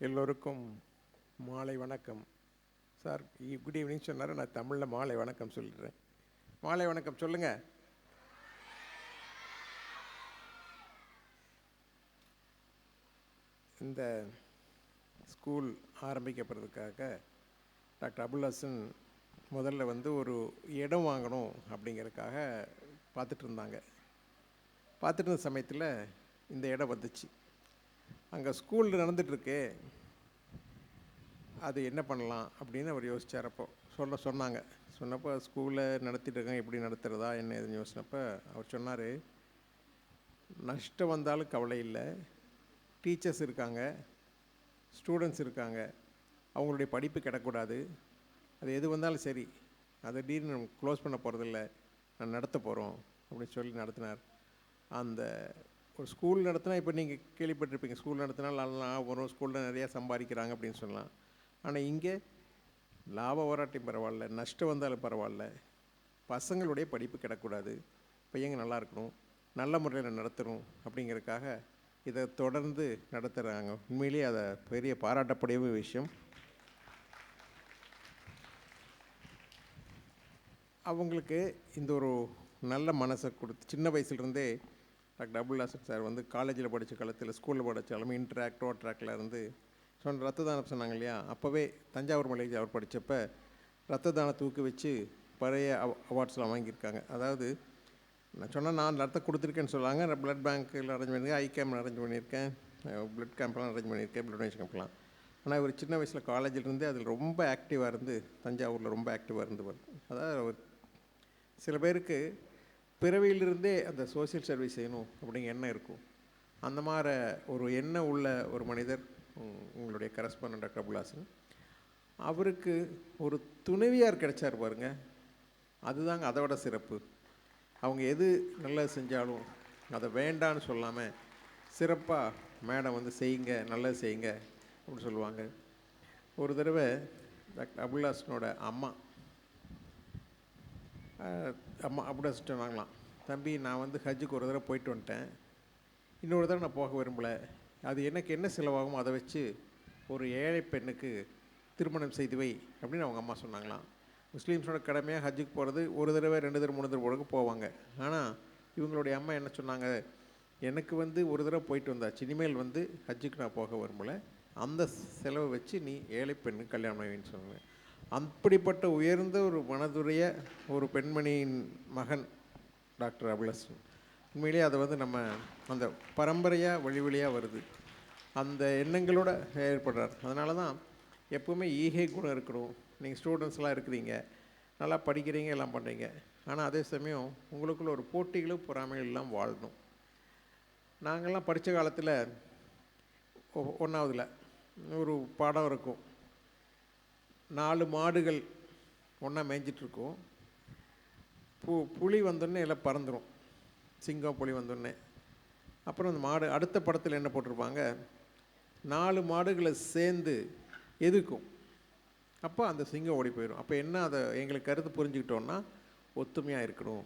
எல்லோருக்கும் மாலை வணக்கம். சார் குட் ஈவினிங் சொன்னார், நான் தமிழில் மாலை வணக்கம் சொல்லிடுறேன். மாலை வணக்கம் சொல்லுங்கள். இந்த ஸ்கூல் ஆரம்பிக்கப்படுறதுக்காக டாக்டர் அபுல் ஹசன் முதல்ல ஒரு இடம் வாங்கணும் அப்படிங்கிறதுக்காக பார்த்துட்டு இருந்தாங்க. பார்த்துட்டு இருந்த சமயத்தில் இந்த இடம் வந்துச்சு. அங்கே ஸ்கூல் நடந்துகிட்ருக்கு, அது என்ன பண்ணலாம் அப்படின்னு அவர் யோசித்தார். அப்போ சொன்னாங்க. சொன்னப்போ ஸ்கூலை நடத்திட்டுருக்காங்க, எப்படி நடத்துகிறதா என்ன எதுன்னு யோசினப்போ அவர் சொன்னார், நஷ்டம் வந்தாலும் கவலை இல்லை, டீச்சர்ஸ் இருக்காங்க, ஸ்டூடெண்ட்ஸ் இருக்காங்க, அவங்களுடைய படிப்பு கிடக்கூடாது, அது எது வந்தாலும் சரி, அதை திடீர்னு நம்ம க்ளோஸ் பண்ண போகிறதில்ல, நான் நடத்த போகிறோம் அப்படின்னு சொல்லி நடத்தினார். அந்த ஒரு ஸ்கூல் நடத்தினா, இப்போ நீங்கள் கேள்விப்பட்டிருப்பீங்க, ஸ்கூல் நடத்தினா நல்லா வரும், ஸ்கூலில் நிறையா சம்பாதிக்கிறாங்க அப்படின்னு சொல்லலாம். ஆனால் இங்கே லாபம் வராட்டியும் பரவாயில்ல, நஷ்டம் வந்தாலும் பரவாயில்ல, பசங்களுடைய படிப்பு கிடக்கூடாது, பையங்க நல்லா இருக்கணும், நல்ல முறையில் நடத்தணும் அப்படிங்கிறதுக்காக இதை தொடர்ந்து நடத்துகிறாங்க. உண்மையிலேயே அதை பெரிய பாராட்டப்படைய விஷயம். அவங்களுக்கு இந்த ஒரு நல்ல மனசை கொடுத்து சின்ன வயசுலேருந்தே டாக்டர் அபுல் ஹசன் சார் காலேஜில் படித்த காலத்தில், ஸ்கூலில் படித்தாலும் இன்ட்ராக்ட் ட்ராக்கில் இருந்து ரத்த தானம் சொன்னாங்க இல்லையா, அப்போவே தஞ்சாவூர் மலைக்கு அவர் படித்தப்ப ரத்த தானத்தை ஊக்குவிச்சு பழைய அவார்ட்ஸ்லாம் வாங்கியிருக்காங்க. அதாவது நான் சொன்னால் நான் ரத்தம் கொடுத்துருக்கேன்னு சொல்லுவாங்க, நான் ப்ளட் பேங்க்கில் அரேஞ்ச் பண்ணியிருக்கேன், ஐ கேம்ப் அரேஞ்ச் பண்ணியிருக்கேன், ப்ளட் கேம்ப்லாம் அரேஞ்ச் பண்ணியிருக்கேன், ப்ளட் டொனேஷன் கேம்ப்லாம். ஆனால் ஒரு சின்ன வயசில் காலேஜிலேருந்து அதில் ரொம்ப ஆக்டிவாக இருந்து, தஞ்சாவூரில் ரொம்ப ஆக்டிவாக இருந்து அதாவது சில பேருக்கு பிறவியிலிருந்தே அந்த சோசியல் சர்வீஸ் செய்யணும் அப்படிங்கிற எண்ணம் இருக்கும். அந்த மாதிரி ஒரு எண்ணம் உள்ள ஒரு மனிதர் உங்களுடைய கரஸ்பாண்டன்ட் டாக்டர் அபுல் ஹசன். அவருக்கு ஒரு துணைவியார் கிடைச்சார் பாருங்க, அதுதாங்க அதோட சிறப்பு. அவங்க எது நல்லது செஞ்சாலும் அதை வேண்டான்னு சொல்லாமல் சிறப்பாக மேடம் செய்யுங்க, நல்லது செய்யுங்க அப்படின்னு சொல்லுவாங்க. ஒரு தடவை டாக்டர் அபுல் ஹசனோட அம்மா அபுல் ஹசன் சொன்னாங்களாம், தம்பி நான் ஹஜ்ஜுக்கு ஒரு தடவை போயிட்டு வந்துட்டேன், இன்னொரு தடவை நான் போக விரும்பலை, அது எனக்கு என்ன செலவாகும் அதை வச்சு ஒரு ஏழை பெண்ணுக்கு திருமணம் செய்து வை அப்படின்னு அவங்க அம்மா சொன்னாங்களாம். முஸ்லீம்ஸோட கடமையாக ஹஜ்ஜுக்கு போகிறது ஒரு தடவை 2 தடவை 3 தடவை போகிறதுக்கு போவாங்க. ஆனால் இவங்களுடைய அம்மா என்ன சொன்னாங்க, எனக்கு ஒரு தடவை போயிட்டு வந்தாச்சு, இனிமேல் ஹஜ்ஜுக்கு நான் போக விரும்பலை, அந்த செலவை வச்சு நீ ஏழை பெண்ணுக்கு கல்யாணம் பண்ணுவேன்னு சொன்னாங்க. அப்படிப்பட்ட உயர்ந்த ஒரு மனதுடைய ஒரு பெண்மணியின் மகன் டாக்டர் அபுல் ஹசன். உண்மையிலேயே அதை நம்ம அந்த பரம்பரையாக வழி வழியாக வருது, அந்த எண்ணங்களோடு ஏற்படுறார். அதனால தான் எப்போவுமே ஈகை குணம் இருக்கணும். நீங்கள் ஸ்டூடெண்ட்ஸ்லாம் இருக்கிறீங்க, நல்லா படிக்கிறீங்க, எல்லாம் பண்ணுறீங்க, ஆனால் அதே சமயம் உங்களுக்குள்ள ஒரு போட்டிகளும் பொறாமைகள் எல்லாம் வாழணும். நாங்கள்லாம் படித்த காலத்தில் 1ஆவதுல ஒரு பாடம் இருக்கும், 4 மாடுகள் ஒன்றா மேய்ஞ்சிட்ருக்கும், புலி வந்தோடனே எல்லாம் பறந்துடும், சிங்கம் புலி வந்தோடனே. அப்புறம் அந்த மாடு அடுத்த படத்தில் என்ன போட்டிருப்பாங்க, 4 மாடுகளை சேர்ந்து எதிர்க்கும், அப்போ அந்த சிங்கம் ஓடி போயிடும். அப்போ என்ன, அதை எங்களுக்கு கருத்து புரிஞ்சுக்கிட்டோன்னா ஒத்துமையாக இருக்கணும்,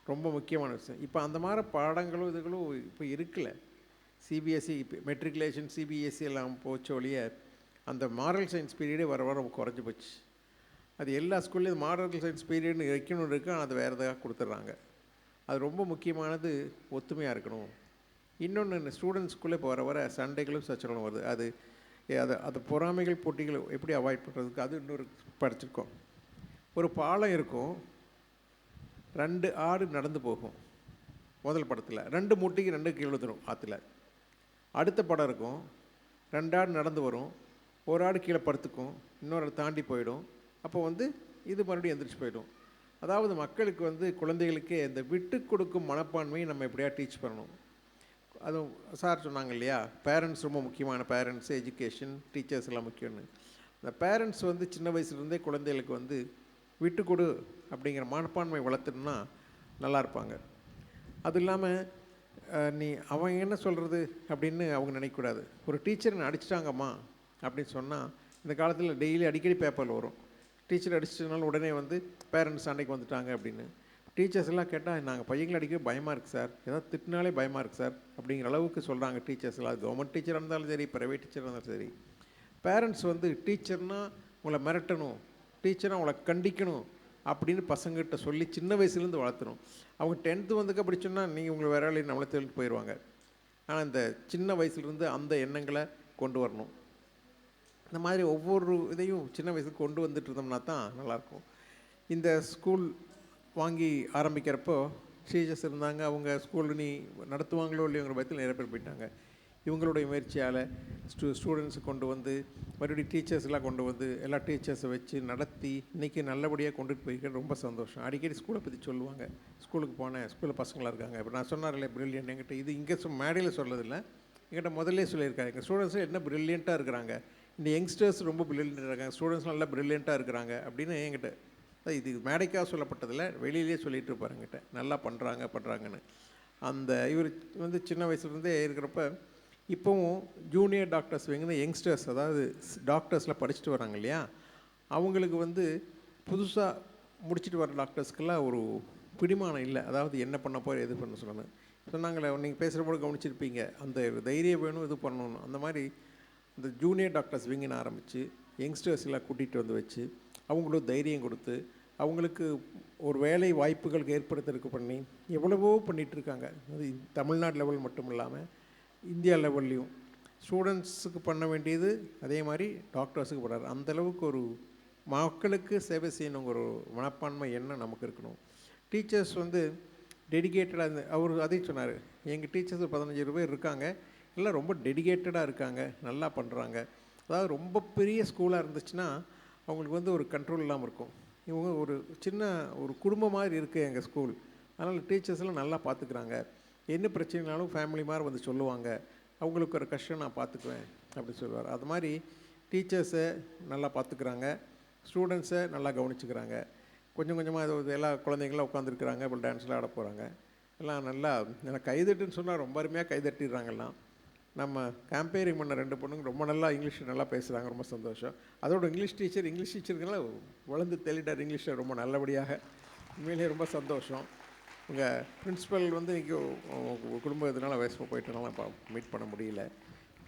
ரொம்ப முக்கியமான விஷயம். இப்போ அந்த மாதிரி பாடங்களும் இதுகளும் இப்போ இருக்குல்ல. சிபிஎஸ்சி மெட்ரிகுலேஷன் சிபிஎஸ்சி எல்லாம் போச்ச ஒழிய அந்த மாரல் சயின்ஸ் பீரியடே வர வர குறைஞ்சி போச்சு. அது எல்லா ஸ்கூல்லேயும் மாரல் சயின்ஸ் பீரியட்னு வைக்கணும்னு இருக்கு, ஆனால் அது வேறு எதாவது கொடுத்துட்றாங்க. அது ரொம்ப முக்கியமானது, ஒத்துமையாக இருக்கணும். இன்னொன்று, ஸ்டூடெண்ட்ஸ்குள்ளே இப்போ வர வர சண்டைகளும் சச்சரவும் வருது. அது பொறாமைகள் போட்டிகள் எப்படி அவாய்ட் பண்ணுறதுக்கு அது இன்னொரு படிச்சிருக்கோம். ஒரு பாலம் இருக்கும், 2 ஆடு நடந்து போகும் முதல் படத்தில், 2 முட்டிக்கு 2 கீழே விழுந்துடும் ஆற்றுல. அடுத்த படம் இருக்கும், 2 ஆடு நடந்து வரும், ஒரு ஆடு கீழே படுத்துக்கும், இன்னொரு ஆடு தாண்டி போயிடும், அப்போ இது மறுபடியும் எந்திரிச்சு போயிடும். அதாவது மக்களுக்கு குழந்தைகளுக்கு இந்த விட்டு கொடுக்கும் மனப்பான்மையை நம்ம எப்படியா டீச் பண்ணணும். அதுவும் சார் சொன்னாங்க இல்லையா, பேரண்ட்ஸ் ரொம்ப முக்கியமான, பேரண்ட்ஸ் எஜுகேஷன் டீச்சர்ஸ் எல்லாம் முக்கியம்னு. அந்த பேரண்ட்ஸ் சின்ன வயசுலேருந்தே குழந்தைகளுக்கு விட்டு கொடு அப்படிங்கிற மனப்பான்மை வளர்த்துனா நல்லா இருப்பாங்க. அது இல்லாமல் அவன் என்ன சொல்கிறது அப்படின்னு அவங்க நினைக்கக்கூடாது. ஒரு டீச்சர் அடிச்சிட்டாங்கம்மா அப்படின்னு சொன்னால், இந்த காலத்தில் டெய்லி அடிக்கடி பேப்பரில் வரும், டீச்சர் அடிச்சிட்டனால உடனே பேரண்ட்ஸ் சண்டைக்கு வந்துட்டாங்க அப்படின்னு. டீச்சர்ஸ் எல்லாம் கேட்டால் நாங்கள் பையங்களை அடிக்க பயமாக இருக்குது சார், ஏதாவது திட்டினாலே பயமாக இருக்குது சார் அப்படிங்கிற அளவுக்கு சொல்கிறாங்க டீச்சர்ஸ் எல்லாம். கவர்மெண்ட் டீச்சராக இருந்தாலும் சரி, ப்ரைவேட் டீச்சராக இருந்தாலும் சரி. பேரண்ட்ஸ் வந்து டீச்சர்னால் உங்களை மிரட்டணும், டீச்சராக உங்களை கண்டிக்கணும் அப்படின்னு பசங்கள்கிட்ட சொல்லி சின்ன வயசுலேருந்து வளர்த்தணும். அவங்க 10th வந்துக்கு அப்படி சொன்னால் நீங்கள் உங்களை வேற வேலையை நம்மளை தேடிட்டு போயிடுவாங்க. ஆனால் இந்த சின்ன வயசுலேருந்து அந்த எண்ணங்களை கொண்டு வரணும். இந்த மாதிரி ஒவ்வொரு இதையும் சின்ன வயசுக்கு கொண்டு வந்துட்டு இருந்தோம்னா தான் நல்லாயிருக்கும். இந்த ஸ்கூல் வாங்கி ஆரம்பிக்கிறப்போ டீச்சர்ஸ் இருந்தாங்க, அவங்க ஸ்கூலில் நீ நடத்துவாங்களோ இல்லையோங்கிற பயத்தில் நிறைய பேர் போயிட்டாங்க. இவங்களுடைய முயற்சியால் ஸ்டூடெண்ட்ஸை கொண்டு வந்து மறுபடியும் டீச்சர்ஸ்லாம் கொண்டு வந்து எல்லா டீச்சர்ஸை வச்சு நடத்தி இன்றைக்கி நல்லபடியாக கொண்டுட்டு போய்க்க ரொம்ப சந்தோஷம். அடிக்கடி ஸ்கூலை பற்றி சொல்லுவாங்க. ஸ்கூலுக்கு போனேன், ஸ்கூலில் பசங்களாக இருக்காங்க, இப்போ நான் சொன்னார்ல ப்ரில்லியன்ட், என்கிட்ட இது இங்கே மேடையில் சொல்லதில்லை, என்கிட்ட முதல்ல சொல்லியிருக்காங்க. எங்கள் ஸ்டூடெண்ட்ஸு என்ன ப்ரில்லியண்ட்டாக இருக்கிறாங்க, இந்த யங்ஸ்டர்ஸ் ரொம்ப ப்ரில்லியண்ட்டாக இருக்காங்க, ஸ்டூடெண்ட்ஸ் நல்லா ப்ரில்லியண்ட்டாக இருக்கிறாங்க அப்படின்னு என்கிட்ட. இது மேடைக்காக சொல்லப்பட்டதில்லை, வெளியிலே சொல்லிகிட்டு இருப்பார் என்கிட்ட, நல்லா பண்ணுறாங்கன்னு. அந்த இவர் வந்து சின்ன வயசுலேருந்தே இருக்கிறப்ப இப்போவும் ஜூனியர் டாக்டர்ஸ் விங்னு யங்ஸ்டர்ஸ், அதாவது டாக்டர்ஸில் படிச்சுட்டு வராங்க இல்லையா, அவங்களுக்கு வந்து புதுசாக முடிச்சுட்டு வர டாக்டர்ஸ்க்கெல்லாம் ஒரு பிடிமானம் இல்லை. அதாவது என்ன பண்ண போகிற எது பண்ண சொன்னாங்களே, நீங்கள் பேசுகிற போது கவனிச்சிருப்பீங்க, அந்த தைரியம் வேணும், இது பண்ணணும். அந்த மாதிரி இந்த ஜூனியர் டாக்டர்ஸ் விங்குன்னு ஆரம்பித்து யங்ஸ்டர்ஸ் எல்லாம் கூட்டிகிட்டு வந்து வச்சு அவங்களுக்கு தைரியம் கொடுத்து அவங்களுக்கு ஒரு வேலை வாய்ப்புகளுக்கு ஏற்படுத்துறதுக்கு பண்ணி எவ்வளவோ பண்ணிகிட்ருக்காங்க. அது தமிழ்நாடு லெவல் மட்டும் இல்லாமல் இந்தியா லெவல்லையும் ஸ்டூடெண்ட்ஸுக்கு பண்ண வேண்டியது அதே மாதிரி டாக்டர்ஸுக்கு பண்ணுறாரு. அந்தளவுக்கு ஒரு மக்களுக்கு சேவை செய்யணுங்கிற ஒரு மனப்பான்மை எண்ணம் நமக்கு இருக்கணும். டீச்சர்ஸ் வந்து டெடிகேட்டடாக அவர் அதையும் சொன்னார். எங்கள் டீச்சர்ஸ் 15 பேர் இருக்காங்க, எல்லாம் ரொம்ப டெடிகேட்டடாக இருக்காங்க, நல்லா பண்ணுறாங்க. அதாவது ரொம்ப பெரிய ஸ்கூலாக இருந்துச்சுன்னா அவங்களுக்கு வந்து ஒரு கண்ட்ரோல் இல்லாமல் இருக்கும். இவங்க ஒரு சின்ன ஒரு குடும்பம் மாதிரி இருக்குது எங்கள் ஸ்கூல், அதனால் டீச்சர்ஸ்லாம் நல்லா பார்த்துக்குறாங்க, என்ன பிரச்சனைனாலும் ஃபேமிலி மாதிரி வந்து சொல்லுவாங்க, அவங்களுக்கு ஒரு கஷ்டம் நான் பார்த்துக்குவேன் அப்படி சொல்லுவார். அது மாதிரி டீச்சர்ஸை நல்லா பார்த்துக்குறாங்க, ஸ்டூடெண்ட்ஸை நல்லா கவனிச்சுக்கிறாங்க. கொஞ்சம் கொஞ்சமாக அது எல்லா குழந்தைங்களாம் உட்காந்துருக்குறாங்க, இப்போ டான்ஸ்லாம் ஆட போகிறாங்க, எல்லாம் நல்லா கைதட்டுன்னு சொன்னால் ரொம்ப அருமையாக கைதட்டிடுறாங்கலாம். நம்ம கம்பேரிங் பண்ண 2 பொண்ணுங்க ரொம்ப நல்லா இங்கிலீஷ் நல்லா பேசுகிறாங்க, ரொம்ப சந்தோஷம். அதோட இங்கிலீஷ் டீச்சருங்கெல்லாம் வளர்ந்து தெளிட்டார் இங்கிலீஷில் ரொம்ப நல்லபடியாக. உண்மையிலேயே ரொம்ப சந்தோஷம். உங்கள் பிரின்ஸிபல் வந்து இன்றைக்கி குடும்ப இதனால் வயசு போயிட்டனால இப்போ மீட் பண்ண முடியல.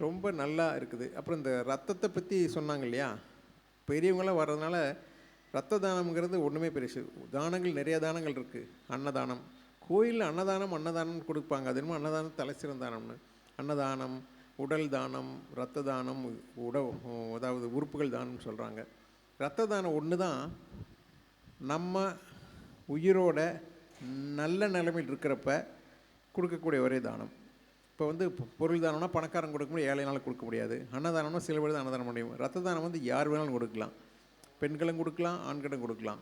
ரொம்ப நல்லா இருக்குது. அப்புறம் இந்த ரத்தத்தை பற்றி சொன்னாங்க இல்லையா, பெரியவங்களாம் வர்றதுனால ரத்த தானம்ங்கிறது ஒன்றுமே பெருசு. தானங்கள் நிறையா தானங்கள் இருக்குது. அன்னதானம், கோயிலில் அன்னதானம் கொடுப்பாங்க, அது என்னமோ அன்னதானம் தலை சிறந்தானம்னு. அன்னதானம், உடல் தானம், இரத்த தானம், அதாவது உறுப்புகள் தானம்னு சொல்கிறாங்க. இரத்த தானம் ஒன்று தான் நம்ம உயிரோட நல்ல நிலைமையில் இருக்கிறப்ப கொடுக்கக்கூடிய ஒரே தானம். இப்போ வந்து பொருள் தானம்னா பணக்காரன் கொடுக்க முடியும், ஏழைனாலும் கொடுக்க முடியாது. அன்னதானம்னா சில பேர் தான் அன்னதானம் முடியும். இரத்த தானம் வந்து யார் வேணாலும் கொடுக்கலாம், பெண்களும் கொடுக்கலாம், ஆண்களும் கொடுக்கலாம்.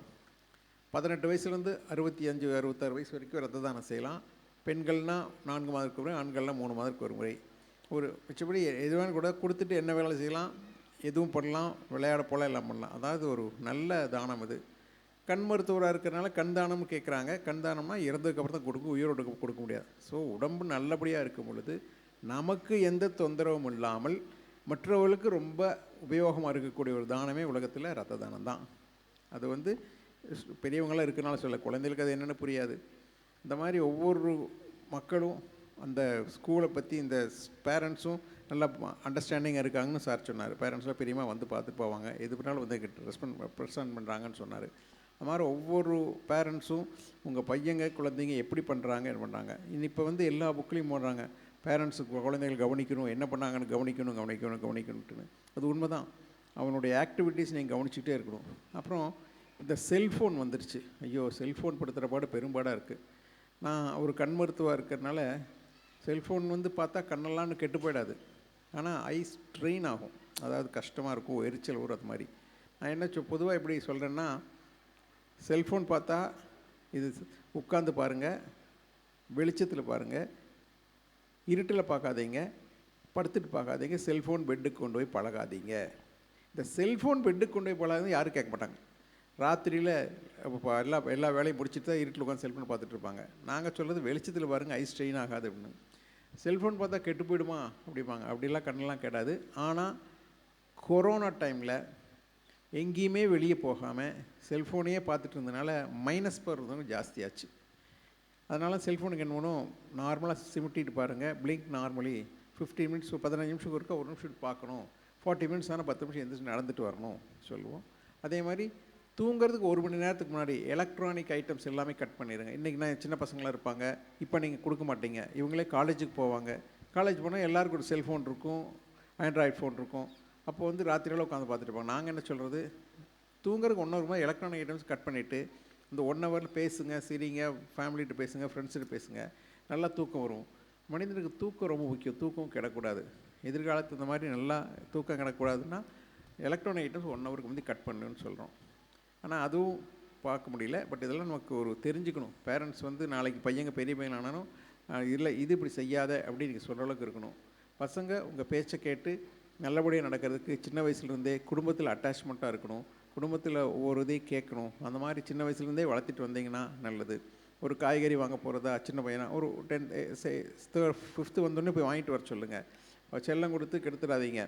18 வயசுலேருந்து 65 66 வயசு வரைக்கும் இரத்த தானம் செய்யலாம். பெண்கள்னால் 4 மாதத்துக்கு ஒரு முறை, ஆண்கள்னால் 3 மாதத்துக்கு ஒரு முறை. ஒரு மிச்சப்படி எது வேணும் கூட கொடுத்துட்டு என்ன வேலை செய்யலாம், எதுவும் பண்ணலாம், விளையாட போல எல்லாம் பண்ணலாம். அதாவது ஒரு நல்ல தானம் இது. கண் மருத்துவராக இருக்கிறனால கண் தானம்னு கேட்குறாங்க. கண் தானம்னா இறந்ததுக்கப்புறம் தான் கொடுக்கும், உயிரோடு கொடுக்க முடியாது. ஸோ உடம்பு நல்லபடியாக இருக்கும் பொழுது நமக்கு எந்த தொந்தரவும் இல்லாமல் மற்றவர்களுக்கு ரொம்ப உபயோகமாக இருக்கக்கூடிய ஒரு தானமே உலகத்தில் இரத்த தானம் தான். அது வந்து பெரியவங்களாம் இருக்கிறனால சொல்ல, குழந்தைகளுக்கு அது என்னென்னு புரியாது. இந்த மாதிரி ஒவ்வொரு மக்களும் அந்த ஸ்கூலை பற்றி இந்த பேரண்ட்ஸும் நல்லா அண்டர்ஸ்டாண்டிங்காக இருக்காங்கன்னு சார் சொன்னார். பேரண்ட்ஸ்லாம் பெரியமாக வந்து பார்த்துட்டு போவாங்க, எது பண்ணாலும் வந்து ரெஸ்பாண்ட் பண்ணுறாங்கன்னு சொன்னார். அது மாதிரி ஒவ்வொரு பேரண்ட்ஸும் உங்கள் பையங்க குழந்தைங்க எப்படி பண்ணுறாங்க என்ன பண்ணுறாங்க. இப்போ வந்து எல்லா புக்லேயும் போடுறாங்க, பேரண்ட்ஸுக்கு குழந்தைகள் கவனிக்கணும், என்ன பண்ணாங்கன்னு கவனிக்கணும்ட்டுன்னு. அது உண்மை தான். அவனுடைய ஆக்டிவிட்டீஸ் நீங்கள் கவனிச்சுட்டே இருக்கணும். அப்புறம் இந்த செல்ஃபோன் வந்துருச்சு. ஐயோ, செல்ஃபோன் படுத்துகிற பாடு பெரும்பாடாக இருக்குது. நான் ஒரு கண் மருத்துவம் இருக்கிறதுனால செல்ஃபோன் வந்து பார்த்தா கண்ணெல்லாம்னு கெட்டு போயிடாது, ஆனால் ஐஸ் ஸ்ட்ரெயின் ஆகும், அதாவது கஷ்டமாக இருக்கும், எரிச்சல் வரும். அது மாதிரி நான் என்ன பொதுவாக எப்படி சொல்கிறேன்னா, செல்ஃபோன் பார்த்தா இது உட்காந்து பாருங்கள், வெளிச்சத்தில் பாருங்கள், இருட்டில் பார்க்காதீங்க, படுத்துட்டு பார்க்காதீங்க, செல்ஃபோன் பெட்டுக்கு கொண்டு போய் பழகாதீங்க. இந்த செல்ஃபோன் பெட்டுக்கு கொண்டு போய் பழகாதீங்க யாரும் கேட்க மாட்டாங்க. ராத்திரியில் எல்லா வேலையும் முடிச்சுட்டு தான் இருட்டில் உட்காந்து செல்ஃபோன் பார்த்துட்டு இருப்பாங்க. நாங்கள் சொல்கிறது வெளிச்சத்தில் பாருங்கள், ஐஸ் ஸ்ட்ரெயின் ஆகாது அப்படின்னு. செல்ஃபோன் பார்த்தா கெட்டு போயிடுமா அப்படிப்பாங்க. அப்படிலாம் கண்ணெல்லாம் கெடாது. ஆனால் கொரோனா டைமில் எங்கேயுமே வெளியே போகாமல் செல்ஃபோனையே பார்த்துட்டு இருந்தனால மைனஸ் பவர் ஜாஸ்தியாச்சு. அதனால செல்ஃபோனுக்கு என்ன பண்ணும், நார்மலாக சிமிட்டிட்டு பாருங்கள், பிளிங்க் நார்மலி 15 மினிட்ஸ் 15 நிமிஷம் ஒருக்கா ஒரு நிமிஷம் பார்க்கணும், 40 மினிட்ஸ் ஆனால் 10 நிமிஷம் எந்திரிச்சு நடந்துட்டு வரணும் சொல்லுவோம். அதே மாதிரி தூங்குறதுக்கு 1 மணி நேரத்துக்கு முன்னாடி எலக்ட்ரானிக் ஐட்டம்ஸ் எல்லாமே கட் பண்ணிடுங்க. இன்றைக்கி நான் சின்ன பசங்களாக இருப்பாங்க, இப்போ நீங்கள் கொடுக்க மாட்டீங்க, இவங்களே காலேஜுக்கு போவாங்க. காலேஜ் போனால் எல்லாருக்கும் ஒரு செல்ஃபோன் இருக்கும், ஆண்ட்ராய்டு ஃபோன் இருக்கும். அப்போ வந்து ராத்திரியில் உட்காந்து பார்த்துட்டு இருப்பாங்க. நாங்கள் என்ன சொல்கிறது, தூங்குறதுக்கு 1 ஹவர் மாதிரி எலக்ட்ரானிக் ஐட்டம்ஸ் கட் பண்ணிவிட்டு இந்த 1 ஹவரில் பேசுங்க, சிரிங்க, ஃபேமிலிகிட்ட பேசுங்க, ஃப்ரெண்ட்ஸ்கிட்ட பேசுங்க, நல்லா தூக்கம் வரும். மனிதனுக்கு தூக்கம் ரொம்ப முக்கியம், தூக்கம் கிடக்கூடாது. எதிர்காலத்து இந்த மாதிரி நல்லா தூக்கம் கிடக்கூடாதுன்னா எலக்ட்ரானிக் ஐட்டம்ஸ் 1 ஹவருக்கு வந்து கட் பண்ணுன்னு சொல்கிறோம். ஆனால் அதுவும் பார்க்க முடியல. பட் இதெல்லாம் நமக்கு ஒரு தெரிஞ்சுக்கணும். பேரண்ட்ஸ் வந்து நாளைக்கு பையங்க பெரிய பையன் ஆனாலும் இல்லை இது இப்படி செய்யாத அப்படின்னு நீங்கள் சொல்கிற அளவுக்கு இருக்கணும். பசங்க உங்கள் பேச்சை கேட்டு நல்லபடியாக நடக்கிறதுக்கு சின்ன வயசுலேருந்தே குடும்பத்தில் அட்டாச்மெண்ட்டாக இருக்கணும், குடும்பத்தில் ஒவ்வொரு இதையும் கேட்கணும். அந்த மாதிரி சின்ன வயசுலேருந்தே வளர்த்திட்டு வந்தீங்கன்னா நல்லது. ஒரு காய்கறி வாங்க போகிறதா சின்ன பையனா ஒரு 5th வந்தோடனே போய் வாங்கிட்டு வர சொல்லுங்கள். செல்லம் கொடுத்து கெடுத்துடாதீங்க.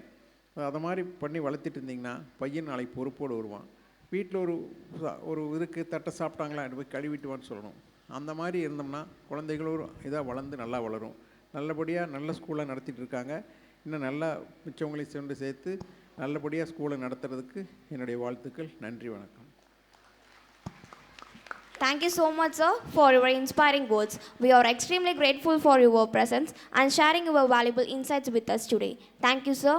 அதை மாதிரி பண்ணி வளர்த்திட்டு இருந்தீங்கன்னா பையன் நாளைக்கு பொறுப்போடு வருவான். வீட்டில் ஒரு இதுக்கு தட்டை சாப்பிட்டாங்களா அது போய் கழுவிட்டுவான்னு சொல்லணும். அந்த மாதிரி இருந்தோம்னா குழந்தைகளும் இதாக வளர்ந்து நல்லா வளரும். நல்லபடியாக நல்ல ஸ்கூலாக நடத்திட்டு இருக்காங்க. இன்னும் நல்லா மிச்சவங்களையும் சேர்த்து நல்லபடியாக ஸ்கூலை நடத்துறதுக்கு என்னுடைய வாழ்த்துக்கள். நன்றி, வணக்கம். Thank you so much, sir, for your inspiring words. We are extremely grateful for your presence and sharing your valuable insights with us today. Thank you, sir.